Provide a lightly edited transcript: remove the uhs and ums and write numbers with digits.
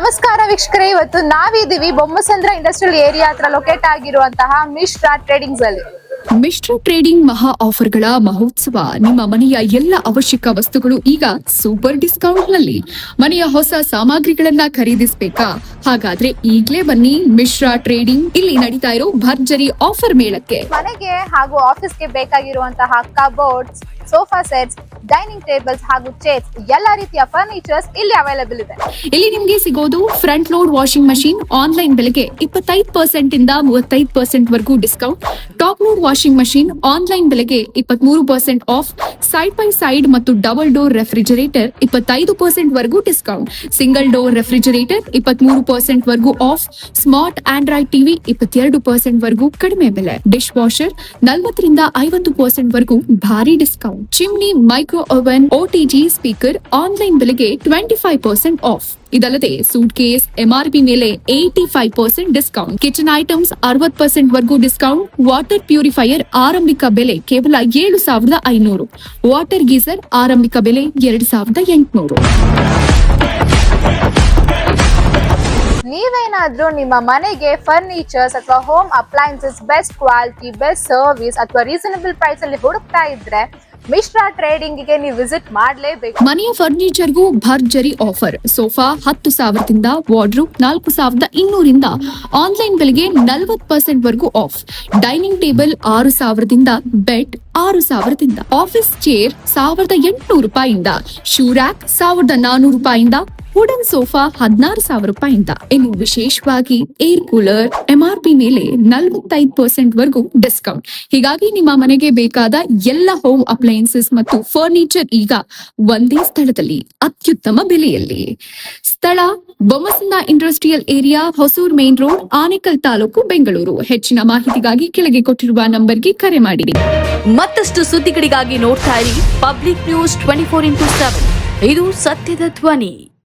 ನಮಸ್ಕಾರ ವೀಕ್ಷಕರೇ, ಇವತ್ತು ನಾವಿದ್ದೀವಿ ಬೊಮ್ಮಸಂದ್ರ ಇಂಡಸ್ಟ್ರಿಯಲ್ ಏರಿಯಾ ಹತ್ರ ಲೊಕೇಟ್ ಆಗಿರುವಂತಹ ಮಿಶ್ರಾ ಟ್ರೇಡಿಂಗ್ಸ್ ಅಲ್ಲಿ. ಮಿಶ್ರಾ ಟ್ರೇಡಿಂಗ್ ಮಹಾ ಆಫರ್ಗಳ ಮಹೋತ್ಸವ. ನಿಮ್ಮ ಮನೆಯ ಎಲ್ಲ ಅವಶ್ಯಕ ವಸ್ತುಗಳು ಈಗ ಸೂಪರ್ ಡಿಸ್ಕೌಂಟ್ ನಲ್ಲಿ. ಮನೆಯ ಹೊಸ ಸಾಮಗ್ರಿಗಳನ್ನ ಖರೀದಿಸಬೇಕಾ? ಹಾಗಾದ್ರೆ ಈಗ್ಲೇ ಬನ್ನಿ ಮಿಶ್ರಾ ಟ್ರೇಡಿಂಗ್. ಇಲ್ಲಿ ನಡೀತಾ ಇರೋ ಭರ್ಜರಿ ಆಫರ್ ಮೇಳಕ್ಕೆ. ಮನೆಗೆ ಹಾಗೂ ಆಫೀಸ್ಗೆ ಬೇಕಾಗಿರುವಂತಹ cupboards, sofa sets, dining tables ಹಾಗೂ ಚೇರ್ಸ್ ಎಲ್ಲಾ ರೀತಿಯ ಫರ್ನಿಚರ್ಸ್ ಇಲ್ಲಿ ಅವೈಲೇಬಲ್ ಇದೆ. ಇಲ್ಲಿ ನಿಮ್ಗೆ ಸಿಗೋದು front load washing machine online ಬೆಲೆಗೆ 25% ಇಂದ 35% ವರೆಗೂ discount. Top load washing machine online ಬೆಲೆಗೆ 23% ಆಫ್. ಸೈಡ್ ಬೈ ಸೈಡ್ ಮತ್ತು ಡಬಲ್ ಡೋರ್ ರೆಫ್ರಿಜರೇಟರ್ 25% ವರೆಗೂ ಡಿಸ್ಕೌಂಟ್. ಸಿಂಗಲ್ ಡೋರ್ ರೆಫ್ರಿಜರೇಟರ್ 23% ವರೆಗೂ ಆಫ್. ಸ್ಮಾರ್ಟ್ ಆಂಡ್ರಾಯ್ಡ್ ಟಿವಿ 22% ವರೆಗೂ ಕಡಿಮೆ ಬೆಲೆ. ಡಿಶ್ ವಾಷರ್ 40 ರಿಂದ 50% ವರೆಗೂ ಭಾರಿ discount. Chimney, micro oven, OTG speaker online ಬೆಲೆಗೆ 25% ಆಫ್. ಇದಲ್ಲದೆ ಸೂಟ್ ಕೇಸ್ MRP ಮೇಲೆ 85% ಡಿಸ್ಕೌಂಟ್. ಕಿಚನ್ ಐಟಮ್ಸ್ 60% ವರೆಗೂ ಡಿಸ್ಕೌಂಟ್. ವಾಟರ್ ಪ್ಯೂರಿಫೈಯರ್ ಆರಂಭಿಕ ಬೆಲೆ ಕೇವಲ 7,500. ವಾಟರ್ ಗೀಸರ್ ಆರಂಭಿಕ ಬೆಲೆ 2,800. ನೀವೇನಾದ್ರೂ ನಿಮ್ಮ ಮನೆಗೆ ಫರ್ನಿಚರ್ಸ್ ಅಥವಾ home appliances best quality, best service ಅಥವಾ ರೀಸನಬಲ್ ಪ್ರೈಸ್ ಅಲ್ಲಿ ಹುಡುಕ್ತಾ ಇದ್ರೆ ಮಿಶ್ರಾ ಟ್ರೇಡಿಂಗ್ ಗೆ ನೀವು ವಿಸಿಟ್ ಮಾಡಲೇಬೇಕು. ಮನೆಯ ಫರ್ನಿಚರ್ಗೂ ಭರ್ಜರಿ ಆಫರ್. ಸೋಫಾ 10,000ದಿಂದ, ವಾರ್ಡ್ರೋಬ್ 4,200ರಿಂದ ಆನ್ಲೈನ್ ಬೆಲೆಗೆ 40% ವರೆಗೂ ಆಫ್. ಡೈನಿಂಗ್ ಟೇಬಲ್ 6,000ದಿಂದ, ಬೆಡ್ 6,000ದಿಂದ, ಆಫೀಸ್ ಚೇರ್ 1,800 ರೂಪಾಯಿಂದ, ಶೂ ರ್ಯಾಕ್ 1,400 ರೂಪಾಯಿಂದ, ವುಡನ್ ಸೋಫಾ 16,000 ರೂಪಾಯಿಂದ. ಇನ್ನು ವಿಶೇಷವಾಗಿ ಏರ್ ಕೂಲರ್ MRP ಮೇಲೆ 45% ವರೆಗೂ ಡಿಸ್ಕೌಂಟ್. ಹೀಗಾಗಿ ನಿಮ್ಮ ಮನೆಗೆ ಬೇಕಾದ ಎಲ್ಲ ಹೋಮ್ ಅಪ್ಲೈನ್ಸಸ್ ಮತ್ತು ಫರ್ನಿಚರ್ ಈಗ ಒಂದೇ ಸ್ಥಳದಲ್ಲಿ ಅತ್ಯುತ್ತಮ ಬೆಲೆಯಲ್ಲಿ. ಸ್ಥಳ Bommasandra industrial area, Hosur main road, Anekal taluk, Bengaluru. ಹೆಚ್ಚಿನ ಮಾಹಿತಿಗಾಗಿ ಕೆಳಗೆ ಕೊಟ್ಟಿರುವ ನಂಬರ್ಗೆ ಕರೆ ಮಾಡಿರಿ. ಮತ್ತಷ್ಟು ಸುದ್ದಿಗಳಿಗಾಗಿ ನೋಡ್ತಾ ಇರಿ ಪಬ್ಲಿಕ್ ನ್ಯೂಸ್ 24x7. ಇದು ಸತ್ಯದ ಧ್ವನಿ.